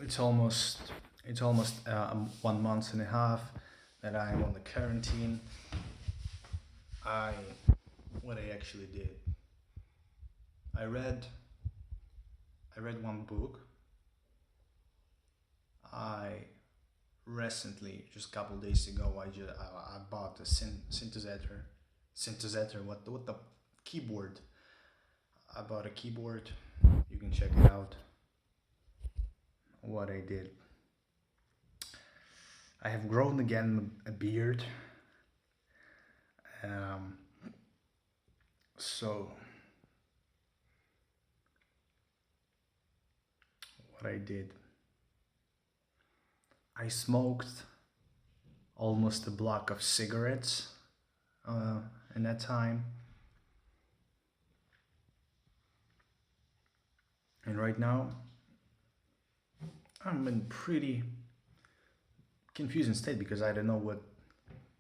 it's almost it's almost 1 month and a half that I'm on the quarantine. I what I actually did. I read I read one book. I recently, just a couple days ago, I bought a synthesizer. What the keyboard? I bought a keyboard. You can check it out. What I did. I have grown again a beard. Um, so what I did. I smoked almost a block of cigarettes uh, in that time. And right now, I'm in pretty confusing state because I don't know what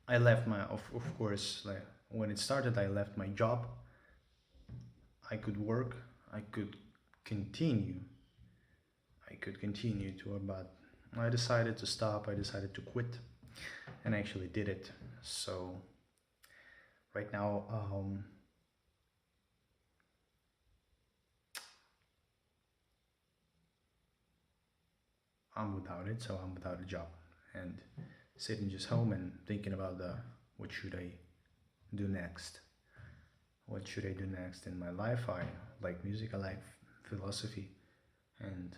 I left my. Of course, like when it started, I left my job. I could work. I could continue. I could continue to, but I decided to stop. I decided to quit, and I actually did it. So right now, I'm without it, so I'm without a job and sitting just home and thinking about the what should I do next? What should I do next in my life? I like music, I like philosophy, and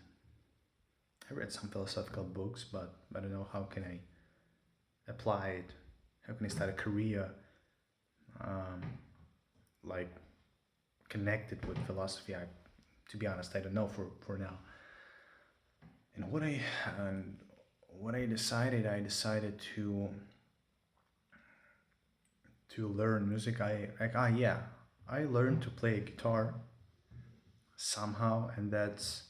I read some philosophical books, but I don't know how can I apply it. How can I start a career um, like connected with philosophy? To be honest, I don't know for now. And what I decided to learn music. Yeah, I learned to play guitar somehow, and that's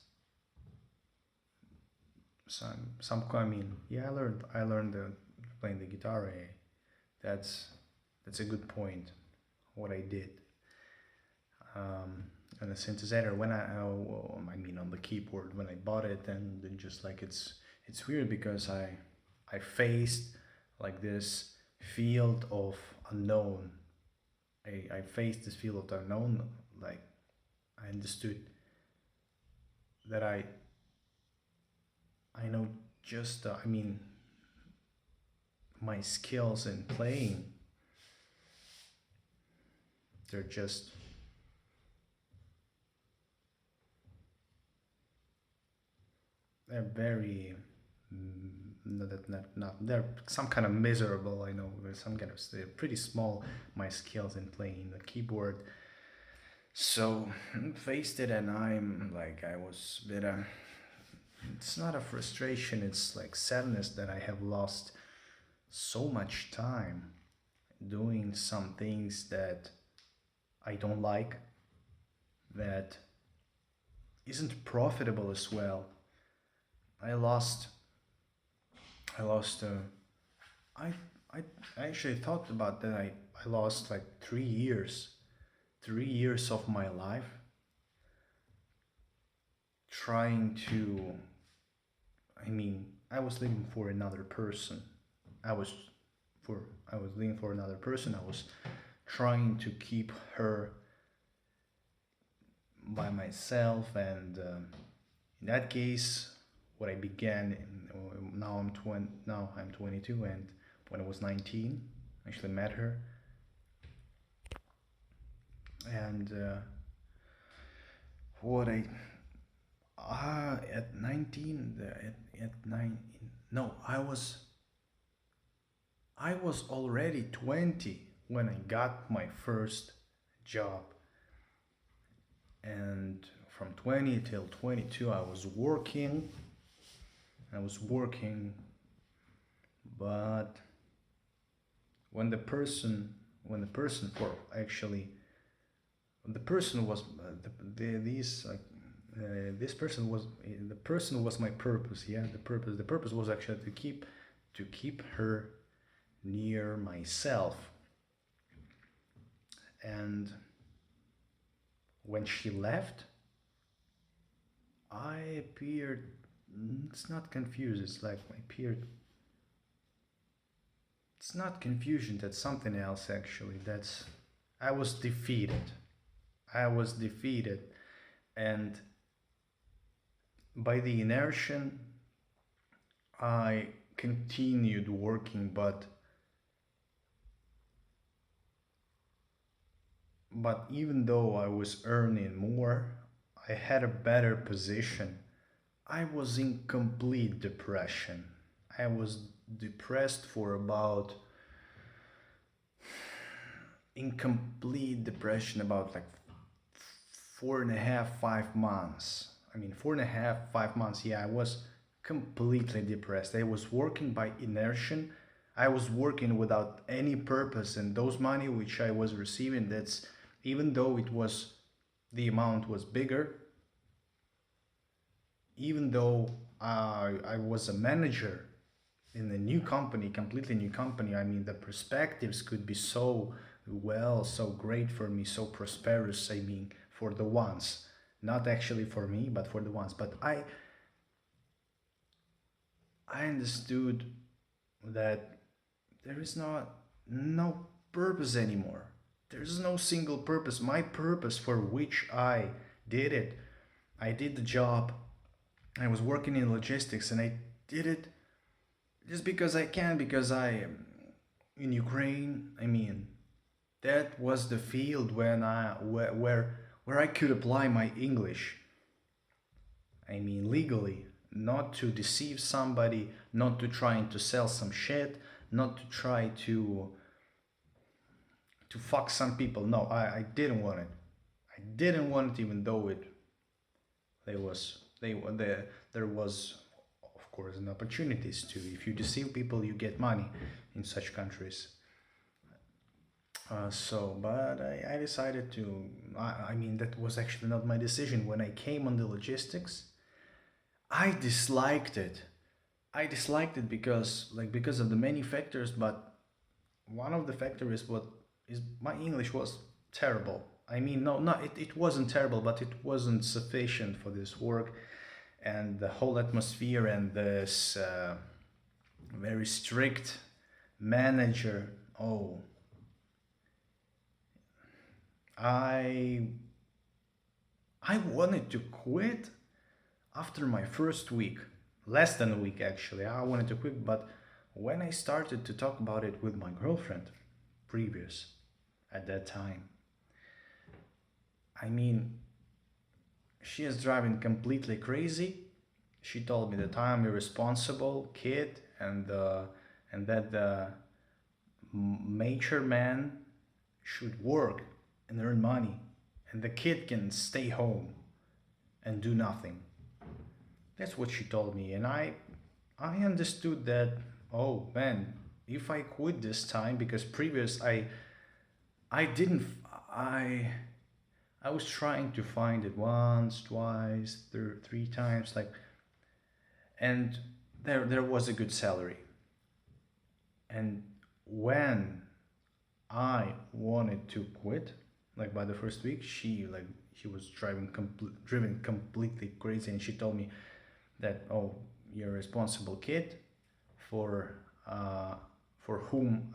some. I mean, yeah, I learned playing the guitar. That's that's a good point. What I did. Um, on the synthesizer when I mean on the keyboard when I bought it, and then just like it's weird because I faced like this field of unknown. I faced this field of unknown. Like I understood that I know just I mean my skills in playing, they're just they're very not they're some kind of miserable. I know there's some kind of they're pretty small, my skills in playing the keyboard. So faced it, and I'm like I was a bit it's not a frustration, it's like sadness that I have lost so much time doing some things that I don't like, that isn't profitable as well. I lost I lost I I I actually thought about that. I lost like 3 years, 3 years of my life trying to. I mean, I was living for another person. I was for I was living for another person. I was trying to keep her by myself, and in that case, what I began. Now I'm 20. Now I'm 22, and when I was 19, I actually met her, and what I at 19 at 9 no I was already 20 when I got my first job, and from 20 till 22 I was working, but when the person for actually the person was these like this person was the person was my purpose. Yeah, the purpose was actually to keep her near myself. And when she left, I appeared it's not confused. It's like my peer. It's not confusion. That's something else actually. That's I was defeated. I was defeated, and by the inertia, I continued working, but even though I was earning more, I had a better position. I was in complete depression. I was depressed for about in complete depression about like 4.5, 5 months. I mean, 4.5, 5 months. Yeah, I was completely depressed. I was working by inertia. I was working without any purpose, and those money which I was receiving, that's even though it was the amount was bigger, even though I was a manager in a new company, completely new company. I mean, the perspectives could be so well, so great for me, so prosperous. I mean, for the ones, not actually for me, but for the ones. But I understood that there is no purpose anymore. There's no single purpose. My purpose for which I did it, I did the job. I was working in logistics, and I did it just because I can, because I am in Ukraine. I mean, that was the field when where I could apply my English. I mean, legally, not to deceive somebody, not to trying to sell some shit, not to try to fuck some people. No, I didn't want it. I didn't want it, even though it there was there was of course an opportunities to. If you deceive people, you get money in such countries. But I decided to. I mean, that was actually not my decision. When I came on the logistics, I disliked it. I disliked it because of the many factors, but one of the factors is what is my English was terrible. I mean, no, it wasn't terrible, but it wasn't sufficient for this work, and the whole atmosphere and this very strict manager. Oh, I I wanted to quit after my first week, less than a week actually. I wanted to quit, but when I started to talk about it with my girlfriend, previous at that time, I mean, she is driving completely crazy. She told me that I'm irresponsible kid, and that the mature man should work and earn money, and the kid can stay home and do nothing. That's what she told me, and I understood that. Oh man, if I quit this time, because previous I didn't I was trying to find it once, twice, 3 times, like, and there was a good salary. And when I wanted to quit, like by the first week, she was driven completely crazy, and she told me that, oh, you're a responsible kid for uh, for whom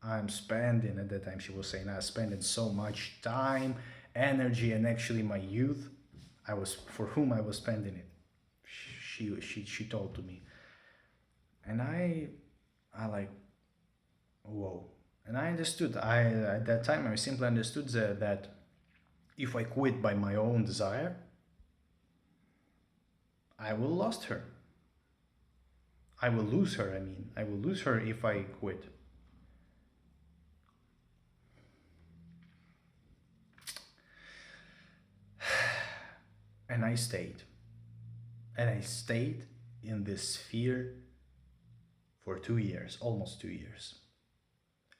I'm spending at that time. She was saying I was spending so much time, energy, and actually my youth. I was for whom I was spending it. She told to me, and I like, whoa. And I understood. I At that time I simply understood that if I quit by my own desire, I will lost her. I will lose her. I mean, I will lose her if I quit. And I stayed. And I stayed in this sphere for 2 years, almost 2 years.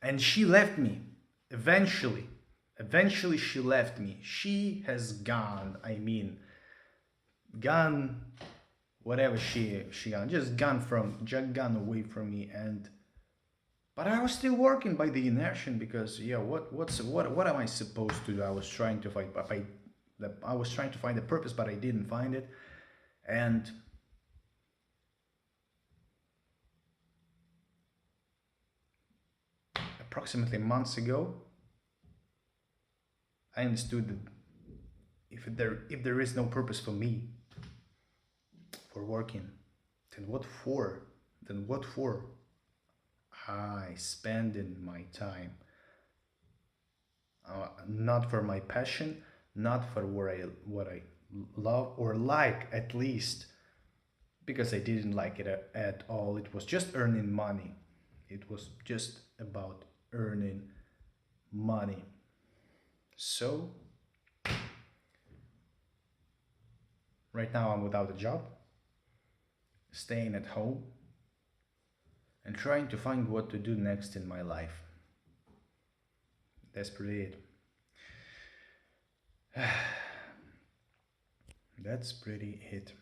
And she left me. Eventually. Eventually she left me. She has gone. I mean, gone, whatever she gone, just gone away from me. And but I was still working by the inertia, because yeah, what am I supposed to do? I was trying to find I was trying to find a purpose, but I didn't find it. And approximately months ago, I understood that if there is no purpose for me for working, then what for? Then what for? I spending my time not for my passion, not for what I love or like at least, because I didn't like it at all. It was just earning money. It was just about earning money. So right now I'm without a job, staying at home, and trying to find what to do next in my life. That's pretty it. That's pretty it.